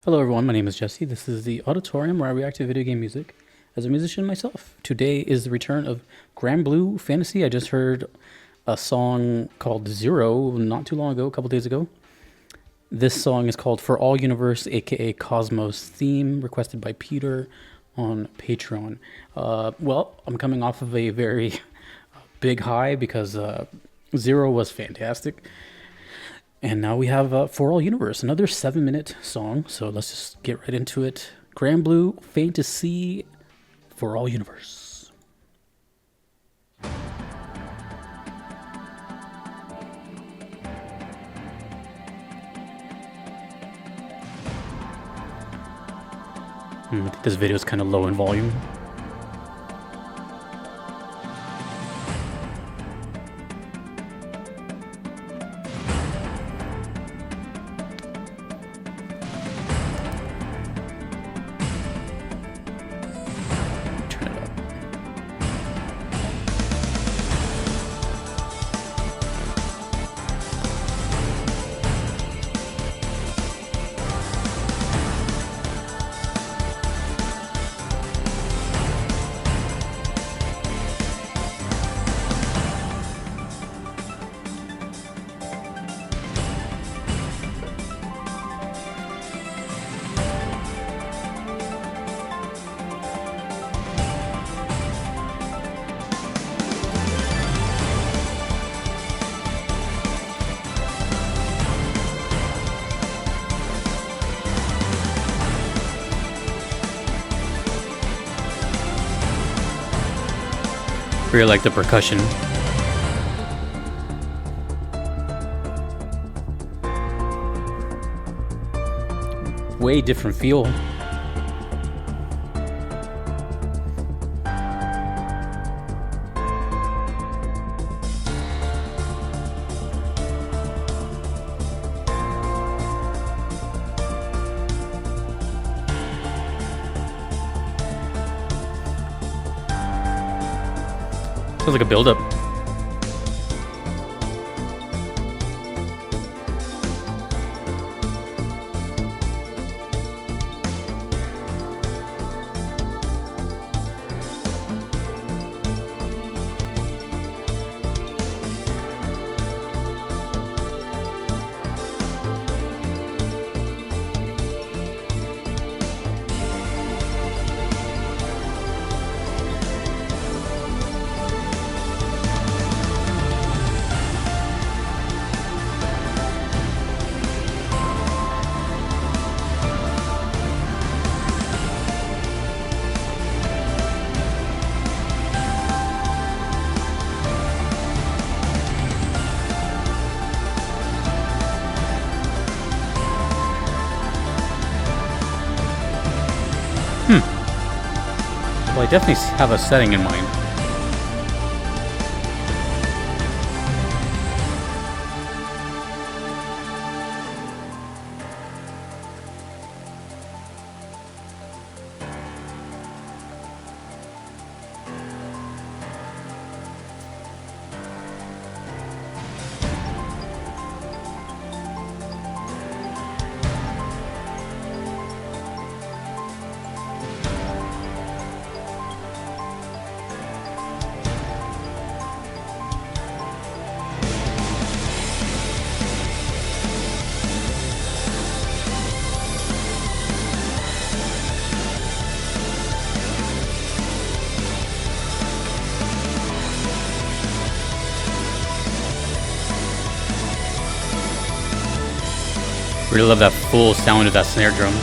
Hello everyone, my name is Jesse. This is the auditorium where I react to video game music as a musician myself. Today is the return of Granblue Fantasy. I just heard a song called Zero not too long ago, a couple days ago. This song is called For All Universe, aka Cosmos Theme, requested by Peter on Patreon. Well, I'm coming off of a very big high because Zero was fantastic. And now we have For All Universe, another 7-minute song. So let's just get right into it. Granblue Fantasy For All Universe. I think this video is kind of low in volume. Turn it up. Really like the percussion. Way different feel. Feels like a build-up. Well, I definitely have a setting in mind. Really love that full sound of that snare drum.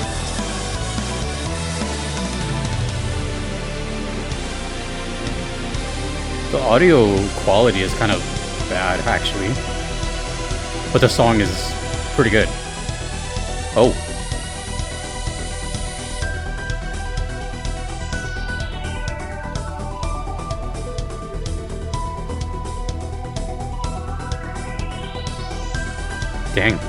The audio quality is kind of bad, actually. But the song is pretty good. Oh. Dang.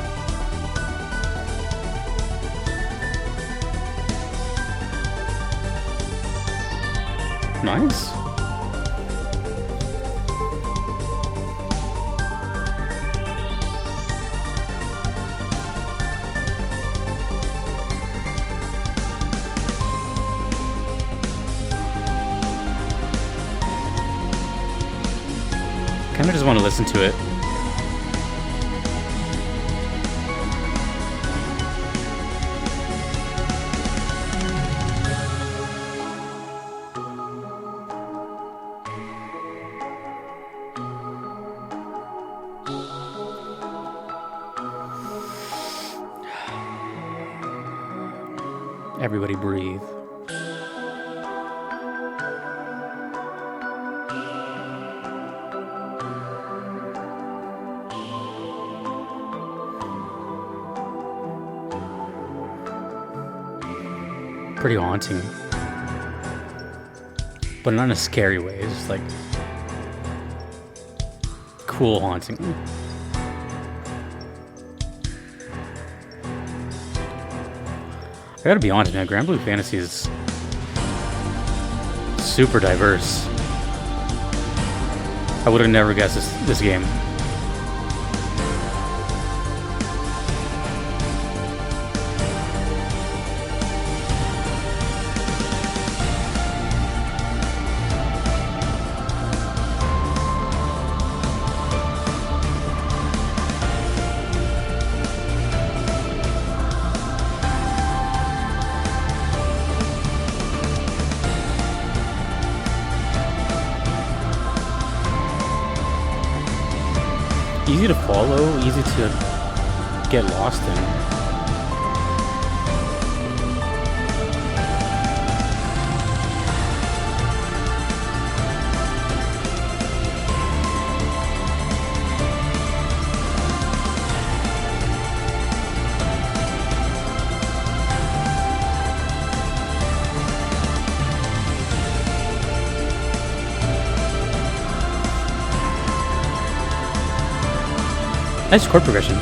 Nice. kind of just want to listen to it. Everybody breathe. Pretty haunting, but not in a scary way. It's just like cool haunting. I gotta be honest, man. Granblue Fantasy is super diverse. I would have never guessed this game. Easy to follow, easy to get lost in. Nice chord progression.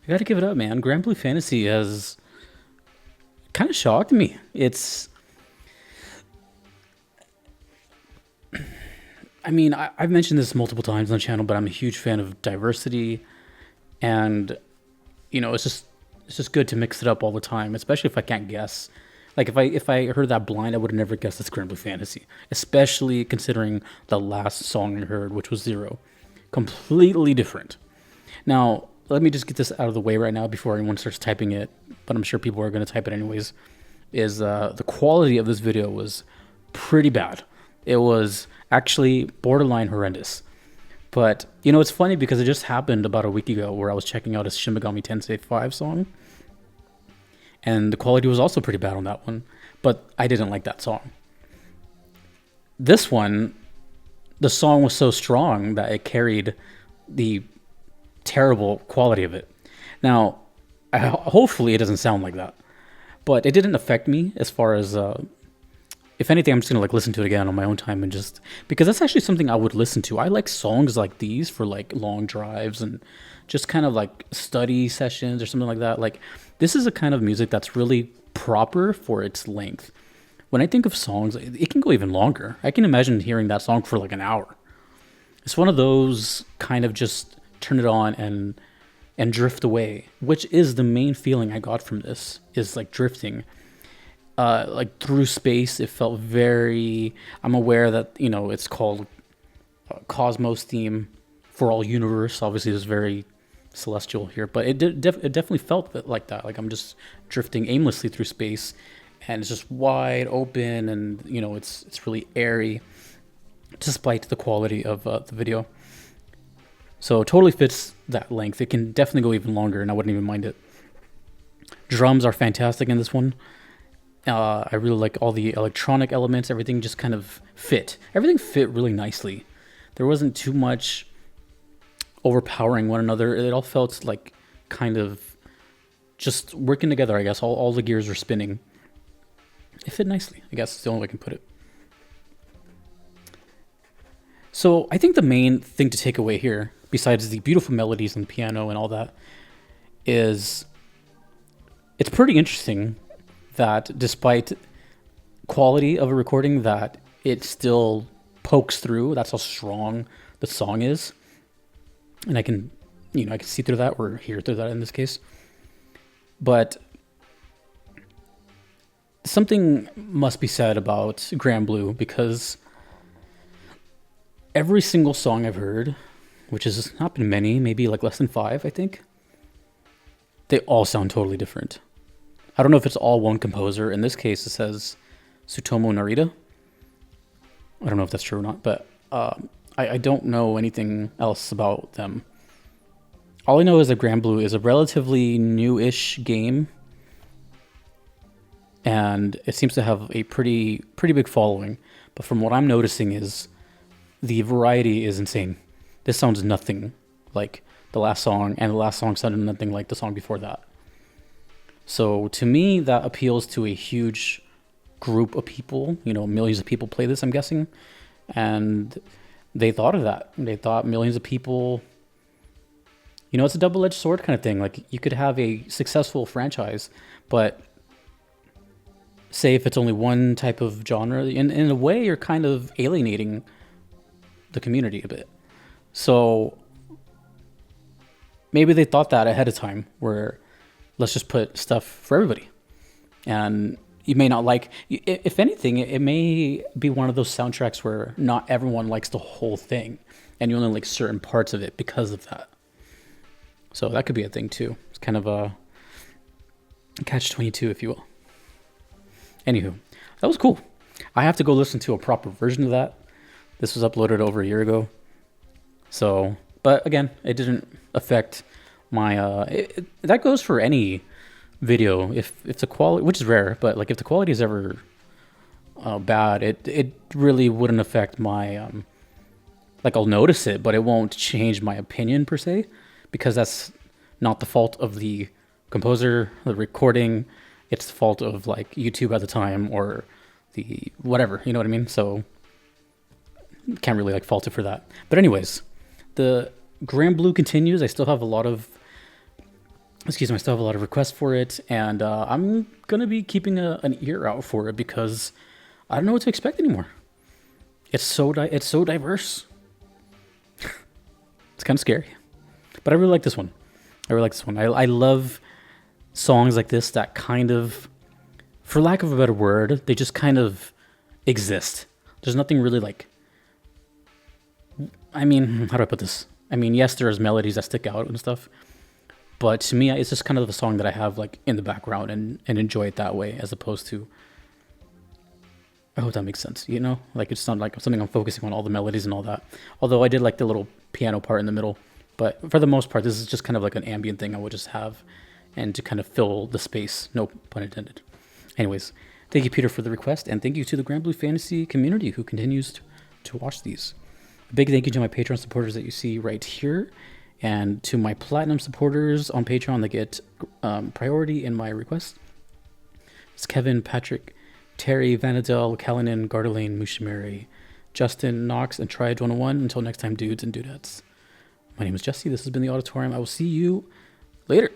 I gotta give it up, man. Granblue Fantasy has kind of shocked me. I mean, I've mentioned this multiple times on the channel, but I'm a huge fan of diversity, and you know, it's just good to mix it up all the time, especially if I can't guess. Like if I heard that blind, I would have never guessed it's Granblue Fantasy, especially considering the last song I heard, which was Zero, completely different. Now, let me just get this out of the way right now before anyone starts typing it, but I'm sure people are going to type it anyways, is the quality of this video was pretty bad. It was actually borderline horrendous. But, you know, it's funny because it just happened about a week ago where I was checking out a Shin Megami Tensei 5 song, and the quality was also pretty bad on that one, but I didn't like that song. This one, the song was so strong that it carried the terrible quality of it. Now, hopefully it doesn't sound like that, but it didn't affect me as far as, if anything, I'm just gonna like listen to it again on my own time, and just because that's actually something I would listen to. I like songs like these for like long drives and just kind of like study sessions or something like that. Like, this is a kind of music that's really proper for its length. When I think of songs, it can go even longer. I can imagine hearing that song for like an hour. It's one of those kind of just turn it on and drift away, which is the main feeling I got from this, is like drifting. Like through space, it felt very, I'm aware that, you know, it's called Cosmos theme for all universe. Obviously it's very celestial here, but it definitely felt like that. Like I'm just drifting aimlessly through space, and it's just wide open, and you know, it's really airy, despite the quality of the video. So it totally fits that length. It can definitely go even longer, and I wouldn't even mind it. Drums are fantastic in this one. I really like all the electronic elements. Everything just kind of fit. Everything fit really nicely. There wasn't too much overpowering one another. It all felt like kind of just working together, I guess. All the gears were spinning. It fit nicely, I guess is the only way I can put it. So I think the main thing to take away here, besides the beautiful melodies and piano and all that, is it's pretty interesting that despite quality of a recording, that it still pokes through. That's how strong the song is. And I can see through that, or hear through that in this case. But something must be said about Granblue, because every single song I've heard, which has not been many, maybe like less than 5, I think, they all sound totally different. I don't know if it's all one composer. In this case, it says Tsutomu Narita. I don't know if that's true or not, but I don't know anything else about them. All I know is that Granblue is a relatively new-ish game, and it seems to have a pretty big following. But from what I'm noticing is the variety is insane. This sounds nothing like the last song, and the last song sounded nothing like the song before that. So to me, that appeals to a huge group of people. Millions of people play this, I'm guessing. And they thought of that. They thought millions of people... it's a double-edged sword kind of thing. Like, you could have a successful franchise, but say if it's only one type of genre, in a way, you're kind of alienating the community a bit. So maybe they thought that ahead of time, where let's just put stuff for everybody. And you may not like, if anything, it may be one of those soundtracks where not everyone likes the whole thing, and you only like certain parts of it because of that. So that could be a thing too. It's kind of a catch-22, if you will. Anywho, that was cool. I have to go listen to a proper version of that. This was uploaded over a year ago. So, but again, it didn't affect my, that goes for any video. If the quality, which is rare, but like if the quality is ever bad, it really wouldn't affect my, like I'll notice it, but it won't change my opinion per se, because that's not the fault of the composer, the recording. It's the fault of like YouTube at the time, or the whatever, you know what I mean? So can't really like fault it for that. But anyways, the Granblue continues. I still have a lot of requests for it, and I'm gonna be keeping an ear out for it, because I don't know what to expect anymore. It's so diverse. It's kind of scary, but I really like this one. I love songs like this that kind of, for lack of a better word, they just kind of exist. There's nothing really like, how do I put this? Yes, there's melodies that stick out and stuff, but to me, it's just kind of a song that I have like in the background and enjoy it that way, as opposed to, I hope that makes sense, like it's not like something I'm focusing on all the melodies and all that. Although I did like the little piano part in the middle, but for the most part, this is just kind of like an ambient thing I would just have, and to kind of fill the space, no pun intended. Anyways, thank you, Peter, for the request, and thank you to the Granblue Fantasy community who continues to watch these. A big thank you to my Patreon supporters that you see right here, and to my Platinum supporters on Patreon that get priority in my requests. It's Kevin, Patrick, Terry, Vanadel, Callanan, Gardelane, Mushimari, Justin, Knox, and Triad101. Until next time, dudes and dudettes. My name is Jesse. This has been the Auditorium. I will see you later.